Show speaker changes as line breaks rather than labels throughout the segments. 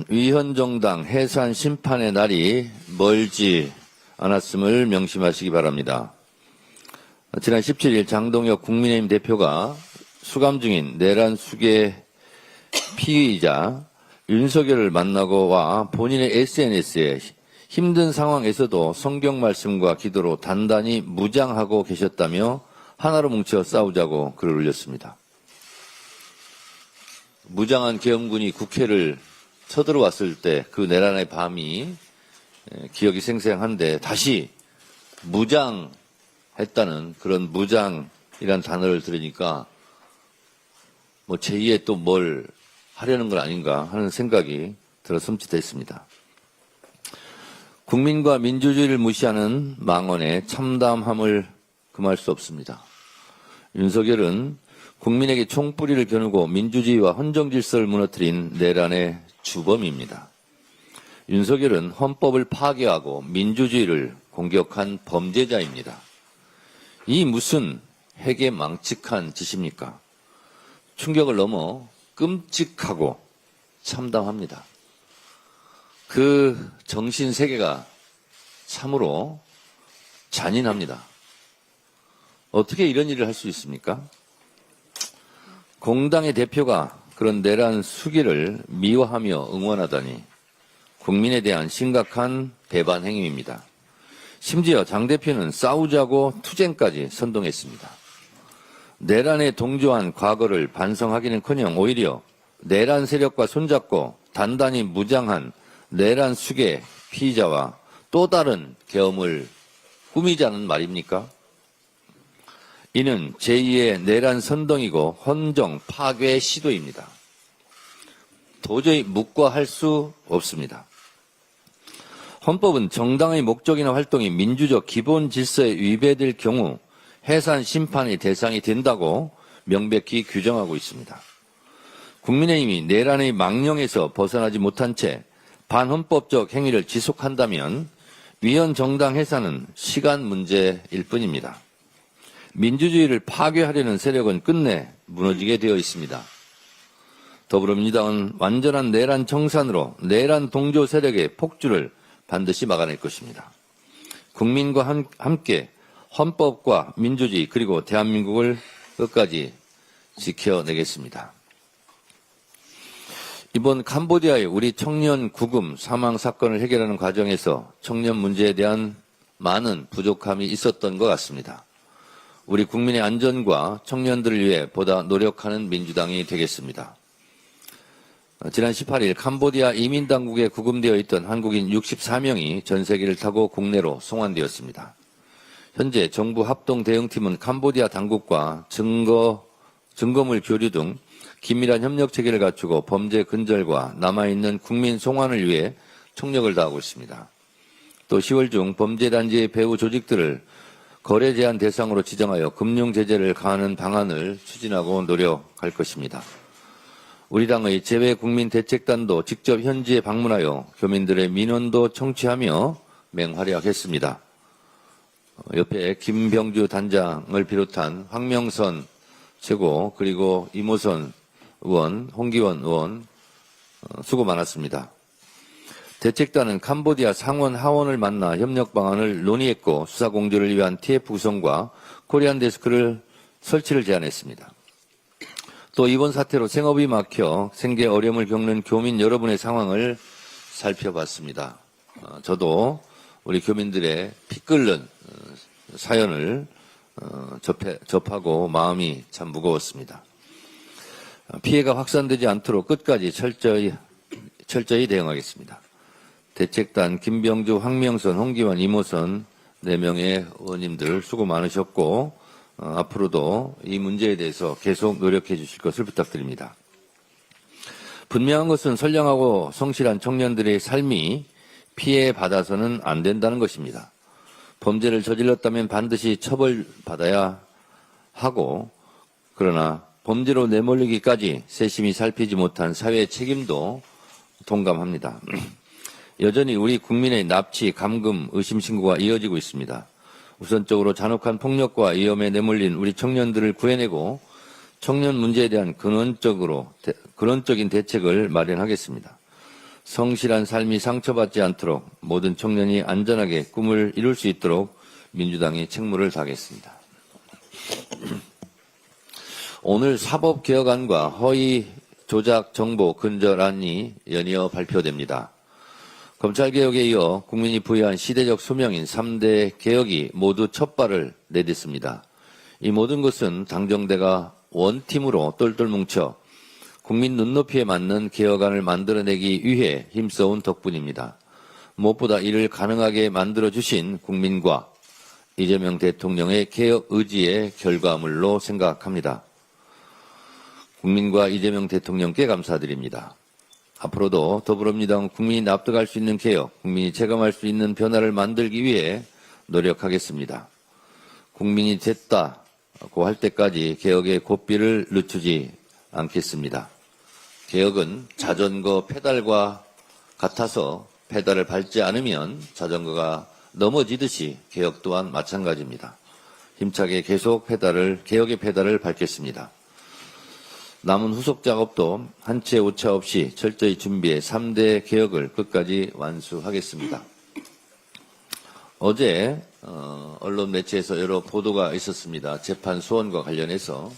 위헌정당 해산 심판의 날이 멀지 않았음을 명심하시기 바랍니다. 지난 17일 장동혁 국민의힘 대표가 수감 중인 내란 수계 피의자 윤석열을 만나고 와 본인의 SNS에 힘든 상황에서도 성경 말씀과 기도로 단단히 무장하고 계셨다며 하나로 뭉쳐 싸우자고 글을 올렸습니다. 무장한 계엄군이 국회를 쳐들어왔을 때 그 내란의 밤이 기억이 생생한데 다시 무장했다는 그런 무장이란 단어를 들으니까 뭐 제2의 또 뭘 하려는 건 아닌가 하는 생각이 들어 섬찟했습니다. 국민과 민주주의를 무시하는 망언의 참담함을 금할 수 없습니다. 윤석열은 국민에게 총뿌리를 겨누고 민주주의와 헌정질서를 무너뜨린 내란의 주범입니다. 윤석열은 헌법을 파괴하고 민주주의를 공격한 범죄자입니다. 이 무슨 회개망측한 짓입니까? 충격을 넘어 끔찍하고 참담합니다. 그 정신세계가 참으로 잔인합니다. 어떻게 이런 일을 할 수 있습니까? 공당의 대표가 그런 내란 수기를 미화하며 응원하다니 국민에 대한 심각한 배반 행위입니다. 심지어 장 대표는 싸우자고 투쟁까지 선동했습니다. 내란에 동조한 과거를 반성하기는커녕 오히려 내란 세력과 손잡고 단단히 무장한 내란 수계 피의자와 또 다른 계엄을 꾸미자는 말입니까? 이는 제2의 내란 선동이고 헌정 파괴 시도입니다. 도저히 묵과할 수 없습니다. 헌법은 정당의 목적이나 활동이 민주적 기본 질서에 위배될 경우 해산 심판의 대상이 된다고 명백히 규정하고 있습니다. 국민의힘이 내란의 망령에서 벗어나지 못한 채 반헌법적 행위를 지속한다면 위헌 정당 해산은 시간 문제일 뿐입니다. 민주주의를 파괴하려는 세력은 끝내 무너지게 되어 있습니다. 더불어민주당은 완전한 내란 청산으로 내란 동조 세력의 폭주를 반드시 막아낼 것입니다. 국민과 함께 헌법과 민주주의 그리고 대한민국을 끝까지 지켜내겠습니다. 이번 캄보디아의 우리 청년 구금 사망 사건을 해결하는 과정에서 청년 문제에 대한 많은 부족함이 있었던 것 같습니다. 우리 국민의 안전과 청년들을 위해 보다 노력하는 민주당이 되겠습니다. 지난 18일 캄보디아 이민당국에 구금되어 있던 한국인 64명이 전세기를 타고 국내로 송환되었습니다. 현재 정부 합동 대응팀은 캄보디아 당국과 증거물 교류 등 긴밀한 협력 체계를 갖추고 범죄 근절과 남아있는 국민 송환을 위해 총력을 다하고 있습니다. 또 10월 중 범죄단지의 배후 조직들을 거래 제한 대상으로 지정하여 금융 제재를 가하는 방안을 추진하고 노력할 것입니다. 우리 당의 재외국민대책단도 직접 현지에 방문하여 교민들의 민원도 청취하며 맹활약했습니다. 옆에 김병주 단장을 비롯한 황명선 최고 그리고 이모선 의원, 홍기원 의원 수고 많았습니다. 대책단은 캄보디아 상원 하원을 만나 협력 방안을 논의했고 수사 공조를 위한 TF 구성과 코리안 데스크를 설치를 제안했습니다. 또 이번 사태로 생업이 막혀 생계 어려움을 겪는 교민 여러분의 상황을 살펴봤습니다. 저도 우리 교민들의 피 끓는 사연을 접하고 마음이 참 무거웠습니다. 피해가 확산되지 않도록 끝까지 철저히 대응하겠습니다. 대책단 김병주, 황명선, 홍기환, 이모선 4명의 의원님들 수고 많으셨고 앞으로도 이 문제에 대해서 계속 노력해 주실 것을 부탁드립니다. 분명한 것은 선량하고 성실한 청년들의 삶이 피해받아서는 안 된다는 것입니다. 범죄를 저질렀다면 반드시 처벌받아야 하고 그러나 범죄로 내몰리기까지 세심히 살피지 못한 사회의 책임도 동감합니다. 여전히 우리 국민의 납치, 감금, 의심 신고가 이어지고 있습니다. 우선적으로 잔혹한 폭력과 위험에 내몰린 우리 청년들을 구해내고 청년 문제에 대한 근원적인 대책을 마련하겠습니다. 성실한 삶이 상처받지 않도록 모든 청년이 안전하게 꿈을 이룰 수 있도록 민주당이 책무를 다하겠습니다. 오늘 사법개혁안과 허위 조작 정보 근절안이 연이어 발표됩니다. 검찰개혁에 이어 국민이 부여한 시대적 소명인 3대 개혁이 모두 첫 발을 내딛습니다. 이 모든 것은 당정대가 원팀으로 똘똘 뭉쳐 국민 눈높이에 맞는 개혁안을 만들어내기 위해 힘써온 덕분입니다. 무엇보다 이를 가능하게 만들어주신 국민과 이재명 대통령의 개혁 의지의 결과물로 생각합니다. 국민과 이재명 대통령께 감사드립니다. 앞으로도 더불어민주당은 국민이 납득할 수 있는 개혁, 국민이 체감할 수 있는 변화를 만들기 위해 노력하겠습니다. 국민이 됐다고 할 때까지 개혁의 고삐를 늦추지 않겠습니다. 개혁은 자전거 페달과 같아서 페달을 밟지 않으면 자전거가 넘어지듯이 개혁 또한 마찬가지입니다. 힘차게 계속 개혁의 페달을 밟겠습니다. 남은 후속 작업도 한 채 오차 없이 철저히 준비해 3대 개혁을 끝까지 완수하겠습니다. 어제 언론 매체에서 여러 보도가 있었습니다. 재판 소원과 관련해서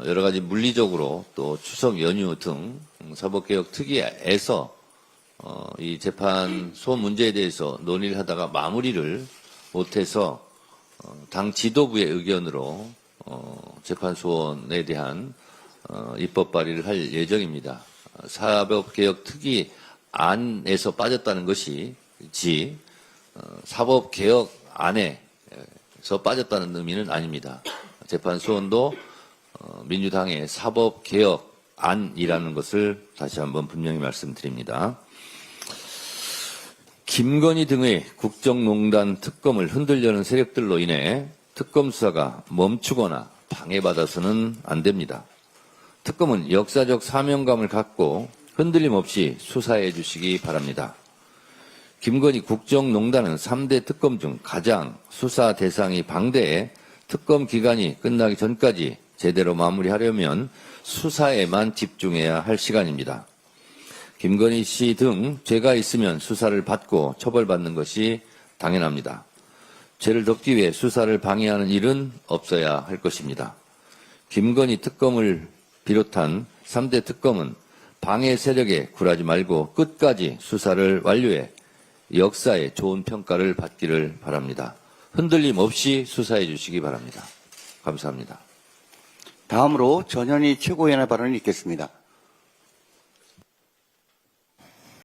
여러 가지 물리적으로 또 추석 연휴 등 사법개혁 특위에서 이 재판 소원 문제에 대해서 논의를 하다가 마무리를 못해서 당 지도부의 의견으로 재판 소원에 대한 입법 발의를 할 예정입니다. 사법개혁 특위 안에서 빠졌다는 것이지 사법개혁 안에서 빠졌다는 의미는 아닙니다. 재판 소원도 민주당의 사법개혁 안이라는 것을 다시 한번 분명히 말씀드립니다. 김건희 등의 국정농단 특검을 흔들려는 세력들로 인해 특검 수사가 멈추거나 방해받아서는 안 됩니다. 특검은 역사적 사명감을 갖고 흔들림 없이 수사해 주시기 바랍니다. 김건희 국정농단은 3대 특검 중 가장 수사 대상이 방대해 특검 기간이 끝나기 전까지 제대로 마무리하려면 수사에만 집중해야 할 시간입니다. 김건희 씨 등 죄가 있으면 수사를 받고 처벌받는 것이 당연합니다. 죄를 덮기 위해 수사를 방해하는 일은 없어야 할 것입니다. 김건희 특검을 비롯한 3대 특검은 방해 세력에 굴하지 말고 끝까지 수사를 완료해 역사에 좋은 평가를 받기를 바랍니다. 흔들림 없이 수사해 주시기 바랍니다. 감사합니다.
다음으로 전현희 최고위원의 발언을 읽겠습니다.